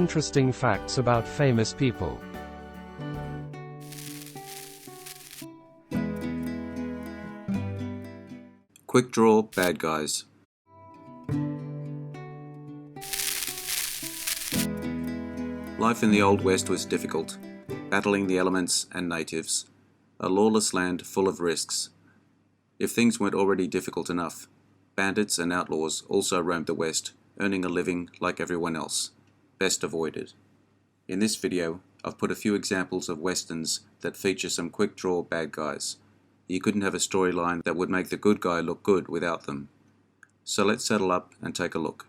interesting facts about famous people. Quick draw bad guys. Life in the Old West was difficult, battling the elements and natives, a lawless land full of risks. If things weren't already difficult enough, bandits and outlaws also roamed the West, earning a living like everyone else. Best avoided. In this video, I've put a few examples of westerns that feature some quick draw bad guys. You couldn't have a storyline that would make the good guy look good without them. So let's settle up and take a look.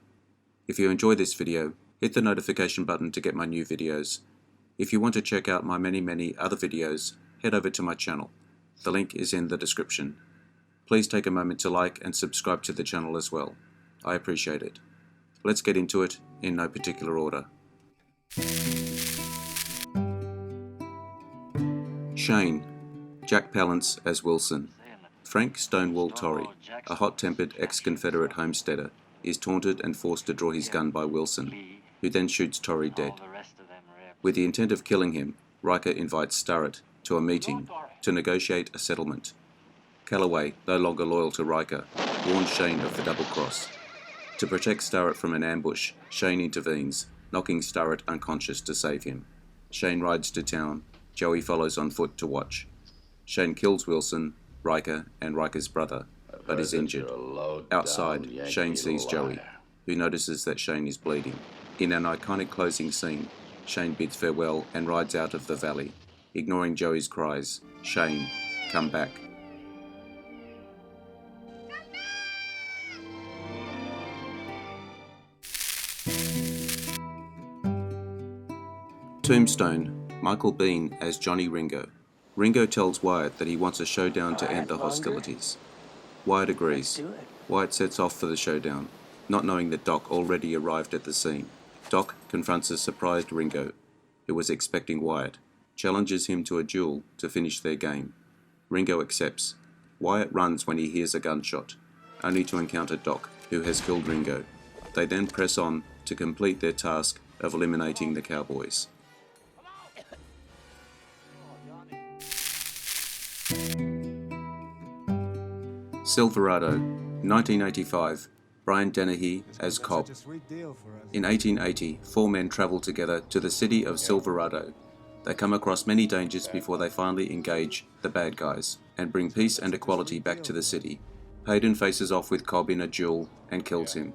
If you enjoy this video, hit the notification button to get my new videos. If you want to check out my many other videos, head over to my channel. The link is in the description. Please take a moment to like and subscribe to the channel as well. I appreciate it. Let's get into it in no particular order. Shane, Jack Palance as Wilson. Frank Stonewall Torrey, a hot-tempered ex-Confederate homesteader, is taunted and forced to draw his gun by Wilson, who then shoots Torrey dead. With the intent of killing him, Riker invites Starrett to a meeting to negotiate a settlement. Calloway, no longer loyal to Riker, warns Shane of the double cross. To protect Starrett from an ambush, Shane intervenes, knocking Starrett unconscious to save him. Shane rides to town. Joey follows on foot to watch. Shane kills Wilson, Riker, and Riker's brother, but is injured. Outside, Shane sees Joey, who notices that Shane is bleeding. In an iconic closing scene, Shane bids farewell and rides out of the valley, ignoring Joey's cries, "Shane, come back." Tombstone, Michael Biehn as Johnny Ringo. Ringo tells Wyatt that he wants a showdown to end the hostilities. Wyatt agrees. Wyatt sets off for the showdown, not knowing that Doc already arrived at the scene. Doc confronts a surprised Ringo, who was expecting Wyatt, challenges him to a duel to finish their game. Ringo accepts. Wyatt runs when he hears a gunshot, only to encounter Doc, who has killed Ringo. They then press on to complete their task of eliminating the cowboys. Silverado, 1985, Brian Dennehy as Cobb. In 1880, four men travel together to the city of Silverado. They come across many dangers before they finally engage the bad guys and bring peace and equality back to the city. Hayden faces off with Cobb in a duel and kills him.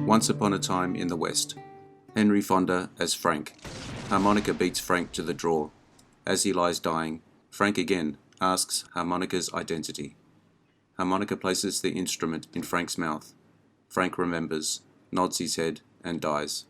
Once Upon a Time in the West. Henry Fonda as Frank. Harmonica beats Frank to the draw. As he lies dying, Frank again asks Harmonica's identity. Harmonica places the instrument in Frank's mouth. Frank remembers, nods his head, and dies.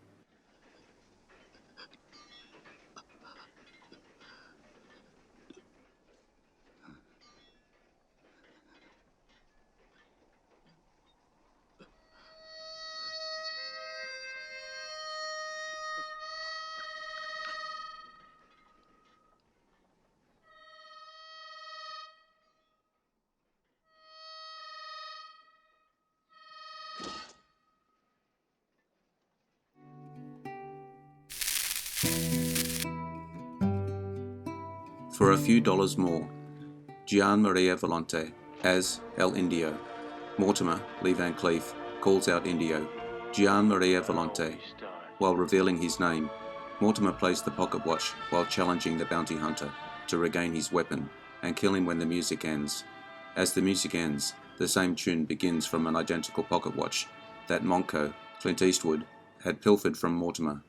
For a few dollars more, Gian Maria Volonte as El Indio. Mortimer, Lee Van Cleef, calls out Indio, Gian Maria Volonte. While revealing his name, Mortimer plays the pocket watch while challenging the bounty hunter to regain his weapon and kill him when the music ends. As the music ends, the same tune begins from an identical pocket watch that Monco, Clint Eastwood, had pilfered from Mortimer.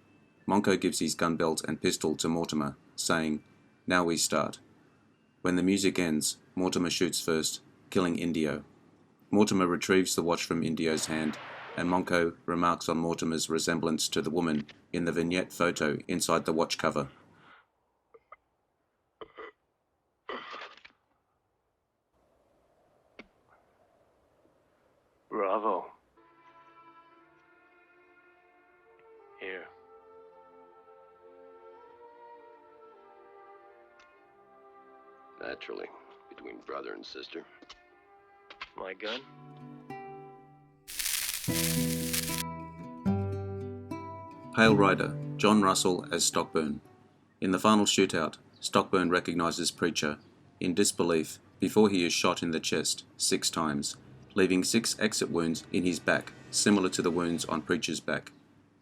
Monco gives his gun belt and pistol to Mortimer, saying, "Now we start." When the music ends, Mortimer shoots first, killing Indio. Mortimer retrieves the watch from Indio's hand and Monco remarks on Mortimer's resemblance to the woman in the vignette photo inside the watch cover. Bravo. Here. Naturally, between brother and sister. My gun? Pale Rider, John Russell as Stockburn. In the final shootout, Stockburn recognises Preacher, in disbelief, before he is shot in the chest 6 times, leaving 6 exit wounds in his back, similar to the wounds on Preacher's back.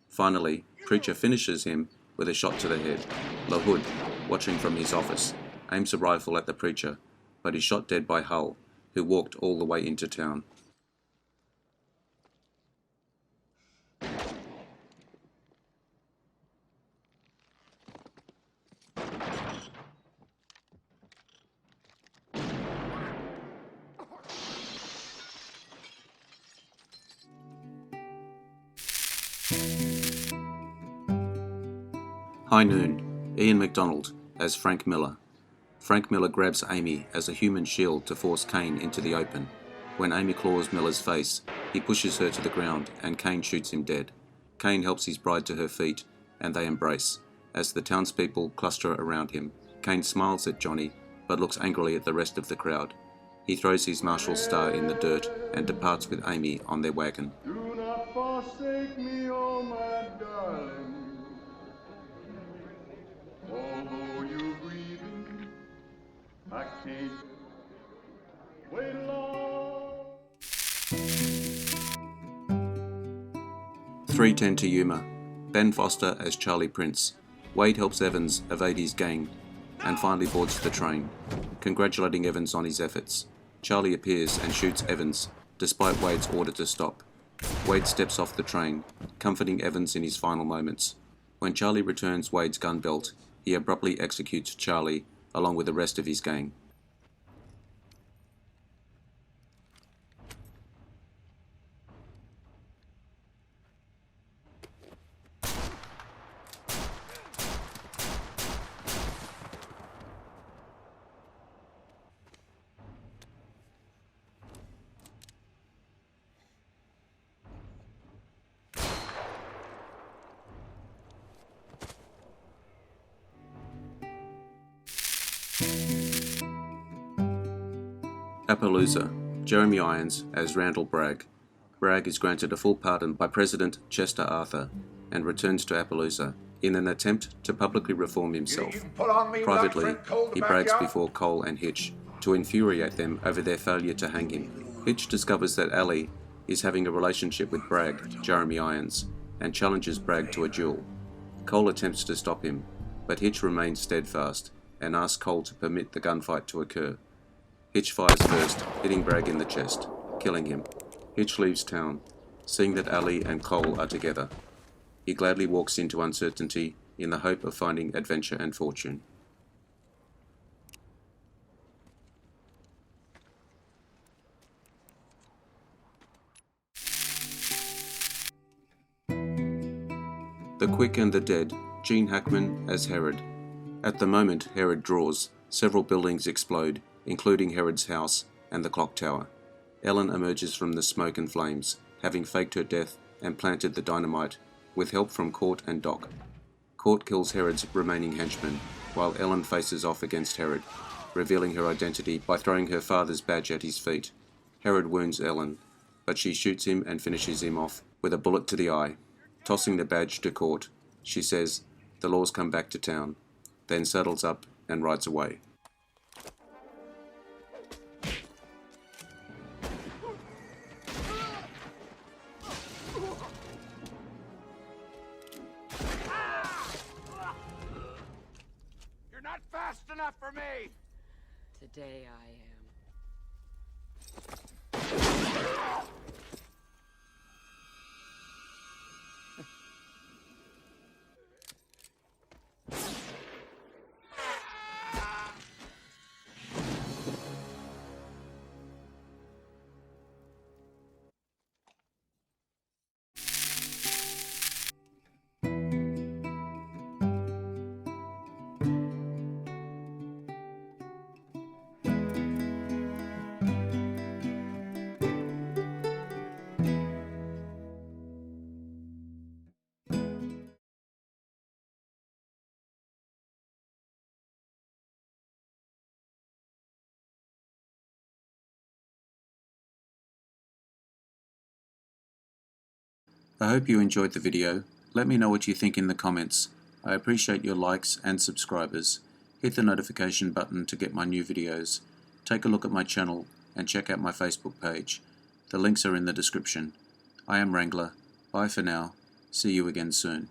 Finally, Preacher finishes him with a shot to the head. LaHood, watching from his office, aims a rifle at the Preacher, but is shot dead by Hull, who walked all the way into town. High Noon, Ian MacDonald as Frank Miller. Frank Miller grabs Amy as a human shield to force Kane into the open. When Amy claws Miller's face, he pushes her to the ground and Kane shoots him dead. Kane helps his bride to her feet and they embrace. As the townspeople cluster around him, Kane smiles at Johnny but looks angrily at the rest of the crowd. He throws his marshal's star in the dirt and departs with Amy on their wagon. Do not forsake me, oh my darling. Although you're grieving, I can't wait long. 3:10 to Yuma. Ben Foster as Charlie Prince. Wade helps Evans evade his gang and finally boards the train, congratulating Evans on his efforts. Charlie appears and shoots Evans, despite Wade's order to stop. Wade steps off the train, comforting Evans in his final moments. When Charlie returns Wade's gun belt, he abruptly executes Charlie along with the rest of his gang. Appaloosa, Jeremy Irons as Randall Bragg. Bragg is granted a full pardon by President Chester Arthur and returns to Appaloosa in an attempt to publicly reform himself. Privately, he brags before Cole and Hitch to infuriate them over their failure to hang him. Hitch discovers that Ali is having a relationship with Bragg, Jeremy Irons, and challenges Bragg to a duel. Cole attempts to stop him, but Hitch remains steadfast and asks Cole to permit the gunfight to occur. Hitch fires first, hitting Bragg in the chest, killing him. Hitch leaves town, seeing that Ali and Cole are together. He gladly walks into uncertainty in the hope of finding adventure and fortune. The Quick and the Dead, Gene Hackman as Herod. At the moment Herod draws, several buildings explode, including Herod's house and the clock tower. Ellen emerges from the smoke and flames, having faked her death and planted the dynamite, with help from Court and Doc. Court kills Herod's remaining henchmen, while Ellen faces off against Herod, revealing her identity by throwing her father's badge at his feet. Herod wounds Ellen, but she shoots him and finishes him off with a bullet to the eye. Tossing the badge to Court, she says, "The laws come back to town," then saddles up and rides away. Not fast enough for me! Today I am. I hope you enjoyed the video. Let me know what you think in the comments. I appreciate your likes and subscribers. Hit the notification button to get my new videos. Take a look at my channel and check out my Facebook page. The links are in the description. I am Wrangler. Bye for now. See you again soon.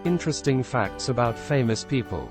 Interesting facts about famous people.